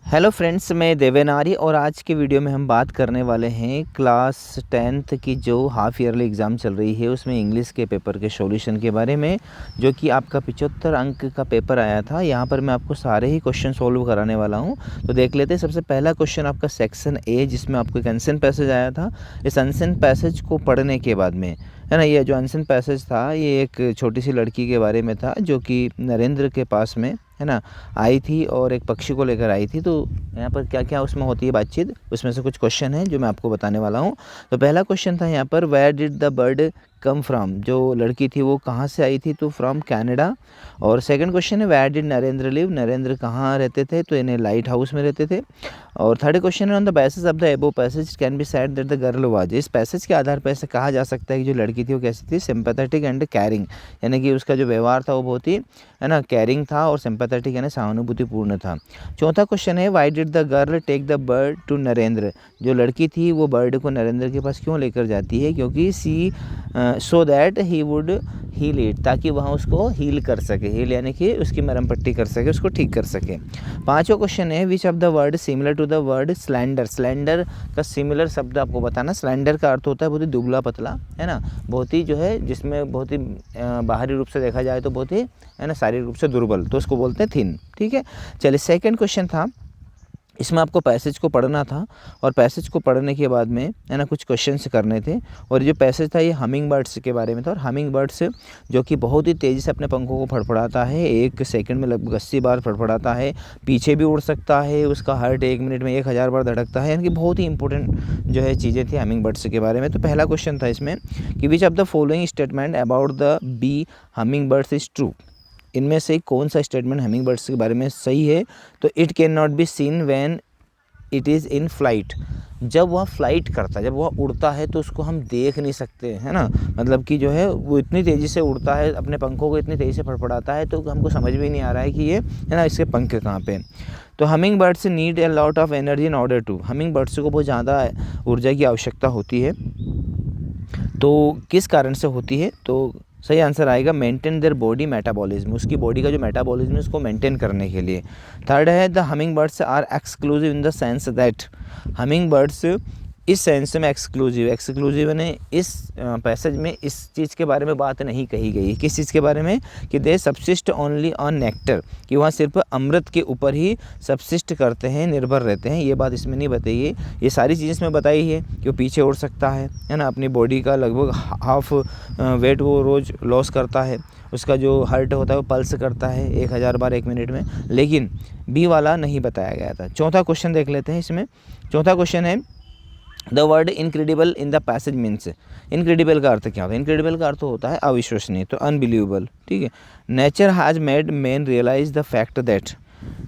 Hello friends, मैं देवेनारी और आज के वीडियो में हम बात करने वाले हैं क्लास 10th की जो हाफ़ ईयरली एग्ज़ाम चल रही है उसमें इंग्लिश के पेपर के सॉल्यूशन के बारे में, जो कि आपका 75 अंक का पेपर आया था। यहाँ पर मैं आपको सारे ही क्वेश्चन सॉल्व कराने वाला हूँ। तो देख लेते हैं। सबसे पहला क्वेश्चन आपका सेक्शन ए, जिसमें आपको एक अनसेन पैसेज आया था। इस अनसेन पैसेज को पढ़ने के बाद में, है ना, ये जो अनसेन पैसेज था ये एक छोटी सी लड़की के बारे में था जो कि नरेंद्र के पास में, है ना, आई थी और एक पक्षी को लेकर आई थी। तो यहाँ पर क्या क्या उसमें होती है बातचीत, उसमें से कुछ क्वेश्चन हैं जो मैं आपको बताने वाला हूँ। तो पहला क्वेश्चन था यहाँ पर, where did the bird come from. जो लड़की थी वो कहाँ से आई थी, तो फ्रॉम कनाडा। और सेकंड क्वेश्चन है, where did Narendra live. Narendra कहाँ रहते थे, तो इन्हें लाइट हाउस में रहते थे। और थर्ड क्वेश्चन है, on the basis of the एबो passage can be said that the girl was. इस पैसेज के आधार पर ऐसे कहा जा सकता है कि जो लड़की थी वो कैसी थी, सिंपैथेटिक एंड कैरिंग, यानी कि उसका जो व्यवहार था वो बहुत ही, है ना, कैरिंग था और सिंपैथेटिक यानी सहानुभूतिपूर्ण था। चौथा क्वेश्चन है, why did the girl take the bird to Narendra. जो लड़की थी वो बर्ड को नरेंद्र के पास क्यों लेकर जाती है, क्योंकि she so that he would heal it, ताकि वहाँ उसको हील कर सके। हील यानी कि उसकी मरम पट्टी कर सके, उसको ठीक कर सके। पांचवा क्वेश्चन है, which of the word similar to the word slander. Slander का सिमिलर शब्द आपको बताना। स्लैंडर का अर्थ होता है बहुत ही दुबला पतला, है ना, बहुत ही जो है जिसमें बहुत ही बाहरी रूप से देखा जाए तो बहुत ही, है ना, शारीरिक रूप से दुर्बल, तो उसको बोलते हैं थिन। ठीक है, चलिए सेकंड क्वेश्चन था, इसमें आपको पैसेज को पढ़ना था और पैसेज को पढ़ने के बाद में, है ना, कुछ क्वेश्चंस करने थे। और जो पैसेज था ये हमिंग बर्ड्स के बारे में था। और हमिंग बर्ड्स जो कि बहुत ही तेज़ी से अपने पंखों को फड़फड़ाता है, एक सेकंड में लगभग 80 बार फड़फड़ाता है, पीछे भी उड़ सकता है, उसका हार्ट 1 मिनट में 1000 बार धड़कता है, यानी कि बहुत ही इंपॉर्टेंट जो है चीज़ें थी हमिंग बर्ड्स के बारे में। तो पहला क्वेश्चन था इसमें कि which of the following statement about the bee hummingbirds is true. इनमें से कौन सा स्टेटमेंट हमिंग बर्ड्स के बारे में सही है, तो it can not be seen when it is in flight. जब वह फ्लाइट करता है, जब वह उड़ता है तो उसको हम देख नहीं सकते, है ना, मतलब कि जो है वो इतनी तेज़ी से उड़ता है, अपने पंखों को इतनी तेज़ी से फड़फड़ाता है तो हमको समझ भी नहीं आ रहा है कि ये, है ना, इसके पंख कहाँ पे। तो hummingbirds need a lot of energy in order to. Hummingbirds को बहुत ज़्यादा ऊर्जा की आवश्यकता होती है। तो किस कारण से होती है, तो सही आंसर आएगा मेंटेन देयर बॉडी मेटाबॉलिज्म। उसकी बॉडी का जो मेटाबॉलिज्म है उसको मेंटेन करने के लिए। थर्ड है, the hummingbirds are exclusive in the sense that. Hummingbirds इस सेंस में एक्सक्लूसिव यानी इस पैसेज में इस चीज़ के बारे में बात नहीं कही गई। किस चीज़ के बारे में, कि दे सबसिस्ट ओनली ऑन नेक्टर, कि वहाँ सिर्फ अमृत के ऊपर ही सबसिस्ट करते हैं, निर्भर रहते हैं। ये बात इसमें नहीं बताई है। ये सारी चीज़ इसमें बताई है कि वो पीछे उड़ सकता है ना, अपनी बॉडी का लगभग हाफ वेट वो रोज़ लॉस करता है, उसका जो हार्ट होता है वो पल्स करता है 1000 बार 1 मिनट में, लेकिन बी वाला नहीं बताया गया था। चौथा क्वेश्चन देख लेते हैं इसमें। चौथा क्वेश्चन है, the word incredible in the passage means. Incredible का अर्थ क्या होता है, इनक्रेडिबल का अर्थ होता है अविश्वसनीय, तो अनबिलीवेबल। ठीक है, nature has made man realise the fact that.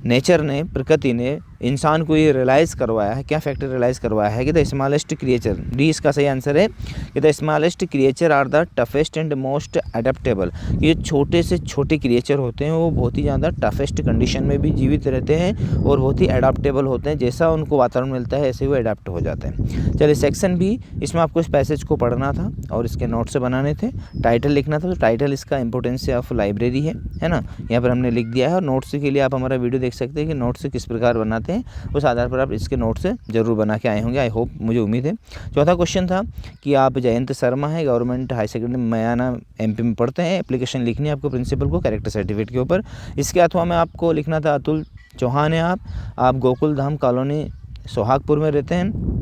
Nature ने, प्रकृति ने इंसान को ये रियलाइज़ करवाया है, क्या फैक्ट रियलाइज़ करवाया है, कि द स्मॉलेस्ट क्रिएचर, डी इसका सही आंसर है, कि the smallest creature are the toughest and most adaptable. ये छोटे से छोटे क्रिएचर होते हैं वो बहुत ही ज़्यादा टफेस्ट कंडीशन में भी जीवित रहते हैं और बहुत ही अडेप्टेबल होते हैं। जैसा उनको वातावरण मिलता है ऐसे वो अडेप्ट हो जाते हैं। चलिए सेक्शन बी, इसमें आपको इस पैसेज को पढ़ना था और इसके नोट्स बनाने थे, टाइटल लिखना था। तो टाइटल इसका इंपॉर्टेंस ऑफ लाइब्रेरी है ना, यहाँ पर हमने लिख दिया है। और नोट्स के लिए आप हमारा वीडियो देख सकते हैं कि नोट्स किस प्रकार बनाते हैं, उस आधार पर आप इसके नोट्स जरूर बना के आए होंगे, आई होप, मुझे उम्मीद है। चौथा क्वेश्चन था कि आप जयंत शर्मा है, गवर्नमेंट हाई सेकेंडरी मयाना एमपी में पढ़ते हैं, एप्लीकेशन लिखनी है आपको प्रिंसिपल को कैरेक्टर सर्टिफिकेट के ऊपर। इसके अथवा में आपको लिखना था अतुल चौहान है आप गोकुल धाम कॉलोनी सोहागपुर में रहते हैं।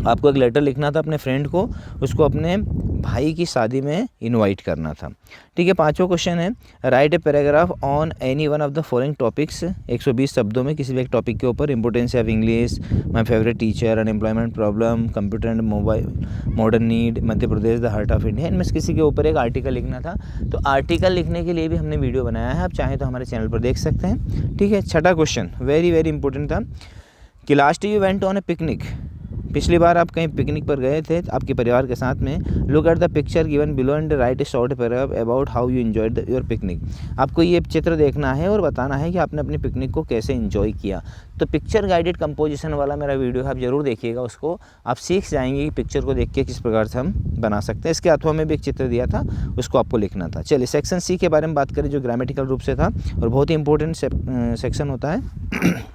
आपको एक लेटर लिखना था अपने फ्रेंड को, उसको अपने भाई की शादी में इनवाइट करना था। ठीक है, पांचवा क्वेश्चन है, right a paragraph on any one of the following topics. 120 शब्दों में किसी भी एक टॉपिक के ऊपर, importance of English, my favourite teacher, unemployment problem, computer and mobile, modern need, Madhya Pradesh, the heart of India. इनमें से किसी के ऊपर एक आर्टिकल लिखना था। तो आर्टिकल लिखने के लिए भी हमने वीडियो बनाया है, आप चाहें तो हमारे चैनल पर देख सकते हैं। ठीक है, छठा क्वेश्चन वेरी वेरी इंपॉर्टेंट था कि last you went on A picnic. पिछली बार आप कहीं पिकनिक पर गए थे आपके परिवार के साथ में। Look at the picture given below and right A short paragraph about how you enjoyed your picnic. आपको ये चित्र देखना है और बताना है कि आपने अपनी पिकनिक को कैसे एंजॉय किया। तो पिक्चर गाइडेड कंपोजिशन वाला मेरा वीडियो है, आप ज़रूर देखिएगा उसको, आप सीख जाएंगे कि पिक्चर को देख के किस प्रकार से हम बना सकते हैं। इसके अथवा में भी एक चित्र दिया था, उसको आपको लिखना था। चलिए सेक्शन सी के बारे में बात करें, जो ग्रामेटिकल रूप से था और बहुत ही इंपॉर्टेंट सेक्शन होता है।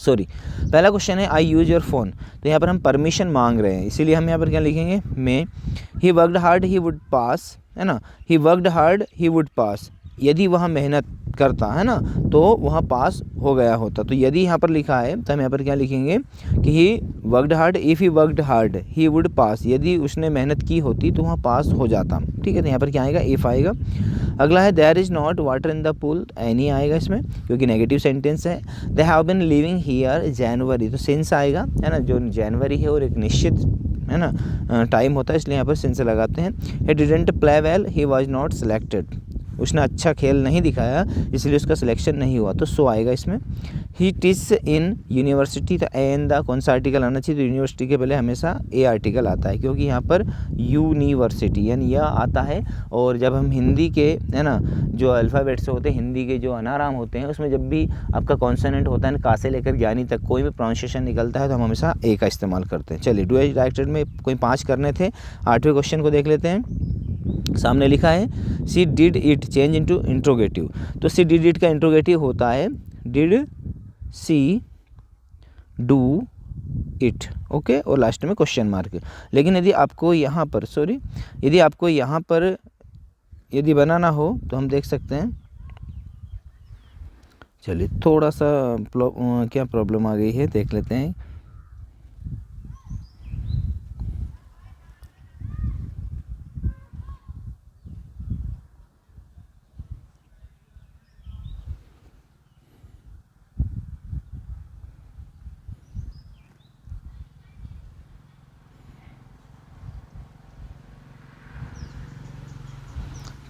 सॉरी, पहला क्वेश्चन है आई यूज़ योर फ़ोन, तो यहाँ पर हम परमिशन मांग रहे हैं, इसीलिए हम यहाँ पर क्या लिखेंगे, may. He worked hard he would pass, है ना, he worked hard he would pass, यदि वह मेहनत करता, है ना, तो वह पास हो गया होता। तो यदि यहाँ पर लिखा है तो हम यहाँ पर क्या लिखेंगे कि ही worked hard, if he worked hard he would pass, यदि उसने मेहनत की होती तो वह पास हो जाता। ठीक है, तो यहाँ पर क्या आएगा, इफ़ आएगा। अगला है there is not water in the pool, any आएगा इसमें क्योंकि नेगेटिव सेंटेंस है। They have been living here January, तो सिंस आएगा, है ना, जो जनवरी है और एक निश्चित, है ना, टाइम होता है, इसलिए यहाँ पर सिंस लगाते हैं। He didn't play well he was not selected, उसने अच्छा खेल नहीं दिखाया इसलिए उसका सिलेक्शन नहीं हुआ, तो सो आएगा इसमें। ही टीच इन यूनिवर्सिटी, तो एन द कौन सा आर्टिकल आना चाहिए, तो यूनिवर्सिटी के पहले हमेशा ए आर्टिकल आता है क्योंकि यहाँ पर यूनिवर्सिटी यानी यह आता है। और जब हम हिंदी के, है ना, जो अल्फ़ाबेट्स होते हैं, हिंदी के जो अनाराम होते हैं, उसमें जब भी आपका कॉन्सोनेंट होता है का से लेकर ज्ञानी तक कोई भी प्रोनाउंसिएशन निकलता है तो हम हमेशा ए का इस्तेमाल करते हैं। चलिए, डू एज डायरेक्टेड में कोई 5 करने थे, 8वें क्वेश्चन को देख लेते हैं। सामने लिखा है she did it change into interrogative, तो सी डिड इट का इंट्रोगेटिव होता है did she do it, okay, और लास्ट में क्वेश्चन मार्क। लेकिन यदि आपको यहाँ पर, सॉरी, यदि आपको यहाँ पर यदि बनाना हो तो हम देख सकते हैं। चलिए, थोड़ा सा क्या प्रॉब्लम आ गई है देख लेते हैं।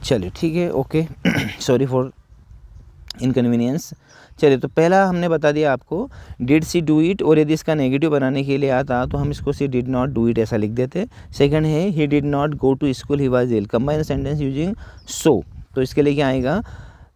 चलिए ठीक है, ओके, सॉरी फॉर इनकन्वीनियंस। चलिए, तो पहला हमने बता दिया आपको डिड सी डू इट, और यदि इसका नेगेटिव बनाने के लिए आता तो हम इसको she did not do it ऐसा लिख देते। सेकंड है he did not go to school he was ill, combine sentence using so, तो इसके लिए क्या आएगा,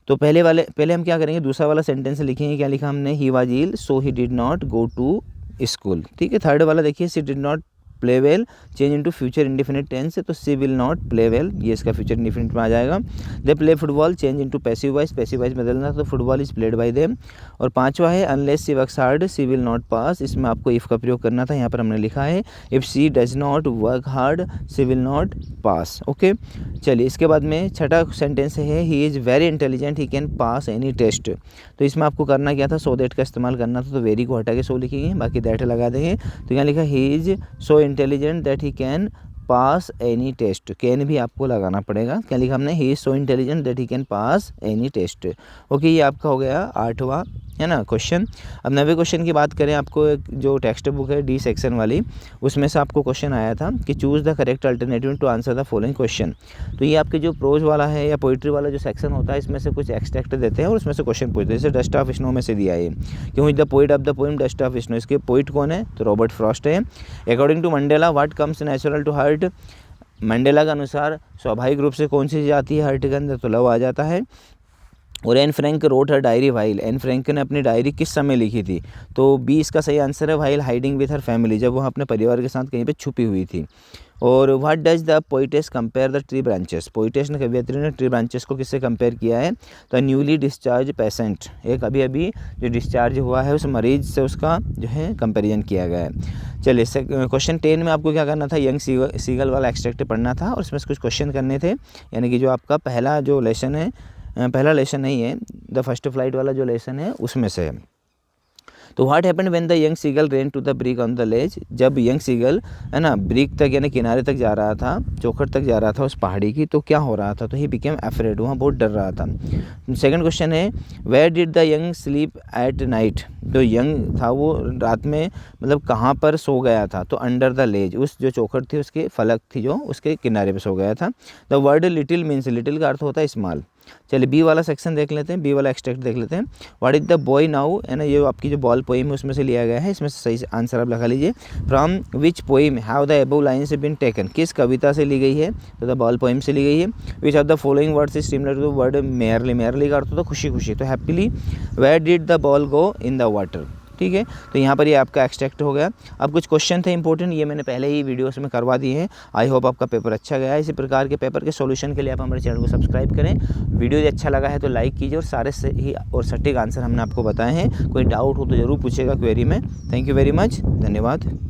तो पहले हम क्या करेंगे, दूसरा वाला सेंटेंस लिखेंगे, क्या लिखा हमने, he was ill so he did not go to school. ठीक है, थर्ड वाला देखिए, she did not play well change into future indefinite tense, तो she will not play well, ये इसका फ्यूचर इंडेफिनिट में आ जाएगा। They play football change into passive voice बदलना, तो football is played by them. और 5वां है unless she works hard she will not pass, इसमें आपको इफ़ का प्रयोग करना था, यहाँ पर हमने लिखा है if she does not work hard she will not pass, okay. चलिए, इसके बाद में छठा सेंटेंस है he is very intelligent he can pass any test, तो इसमें आपको करना क्या था, सो दैट का इस्तेमाल करना था, तो वेरी को हटा के सो लिखेंगे, बाकी दैट लगा देंगे। तो यहाँ लिखा he is so intelligent that he can pass any test, can भी आपको लगाना पड़ेगा, क्या लिखा हमने, he is so intelligent that he can pass any test, okay. ये आपका हो गया 8वां, है ना, क्वेश्चन। अब 9वें क्वेश्चन की बात करें, आपको एक जो टेक्स्ट बुक है डी सेक्शन वाली, उसमें से आपको क्वेश्चन आया था कि choose the correct alternative to answer the following question. तो ये आपके जो प्रोज वाला है या पोइट्री वाला जो सेक्शन होता है, इसमें से कुछ एक्सट्रैक्ट देते हैं और उसमें से क्वेश्चन पूछते हैं। जैसे डस्ट ऑफ स्नो में से दिया है, क्यों the poet of the poem dust of snow, इसके पोइट कौन है, तो रॉबर्ट फ्रॉस्ट है। According to Mandela what comes natural to heart, Mandela के अनुसार स्वाभाविक रूप से कौन सी चीज़ आती है हार्ट के अंदर, तो लव आ जाता है। और एन फ्रैंक रोट हर डायरी वाइल, एन फ्रैंक ने अपनी डायरी किस समय लिखी थी, तो बी इसका सही आंसर है, while hiding with her family, जब वह अपने परिवार के साथ कहीं पे छुपी हुई थी। और what does the poetess compare the tree branches, poetess ने, कवियत्री ने ट्री ब्रांचेस को किससे कंपेयर किया है, तो न्यूली डिस्चार्ज पेशेंट, एक अभी अभी जो डिस्चार्ज हुआ है उस मरीज से उसका जो है कंपेरिजन किया गया है। चलिए, क्वेश्चन 10 में आपको क्या करना था, यंग सीगल वाला एक्सट्रैक्ट पढ़ना था और उसमें से कुछ क्वेश्चन करने थे, यानी कि जो आपका पहला जो लेसन है, पहला लेसन नहीं है, द फर्स्ट फ्लाइट वाला जो लेसन है उसमें से है। तो what happened when the young seagull ran to the brick on the ledge, जब यंग सीगल, है ना, ब्रिक तक यानी किनारे तक जा रहा था, चौखट तक जा रहा था उस पहाड़ी की, तो क्या हो रहा था, तो ही बिकेम अफ्रेड, वहाँ बहुत डर रहा था। सेकंड क्वेश्चन है where did the young sleep at night, जो यंग था वो रात में मतलब कहाँ पर सो गया था, तो अंडर द लेज, उस जो चौखट थी उसके फलक थी जो उसके किनारे पे सो गया था। The word little means, little का अर्थ होता है स्मॉल। चलिए, बी वाला सेक्शन देख लेते हैं, बी वाला एक्सट्रैक्ट देख लेते हैं। What is the boy now, है ना, ये आपकी जो बॉल पोइम है उसमें से लिया गया है, इसमें से सही आंसर आप लगा लीजिए। From which poem have the above lines been taken, किस कविता से ली गई है, तो द बॉल पोइम से ली गई है। Which of the following words is similar to the word merrily, merrily का अर्थ होता है खुशी खुशी, तो happily. Where did the ball go in the water, ठीक है। तो यहाँ पर ये आपका एक्सट्रैक्ट हो गया। अब कुछ क्वेश्चन थे इंपॉर्टेंट, ये मैंने पहले ही वीडियोस में करवा दिए हैं। आई होप आपका पेपर अच्छा गया है। इसी प्रकार के पेपर के सॉल्यूशन के लिए आप हमारे चैनल को सब्सक्राइब करें। वीडियो यदि अच्छा लगा है तो लाइक कीजिए और सारे सही और सटीक आंसर हमने आपको बताए हैं। कोई डाउट हो तो ज़रूर पूछेगा क्वेरी में। थैंक यू वेरी मच, धन्यवाद।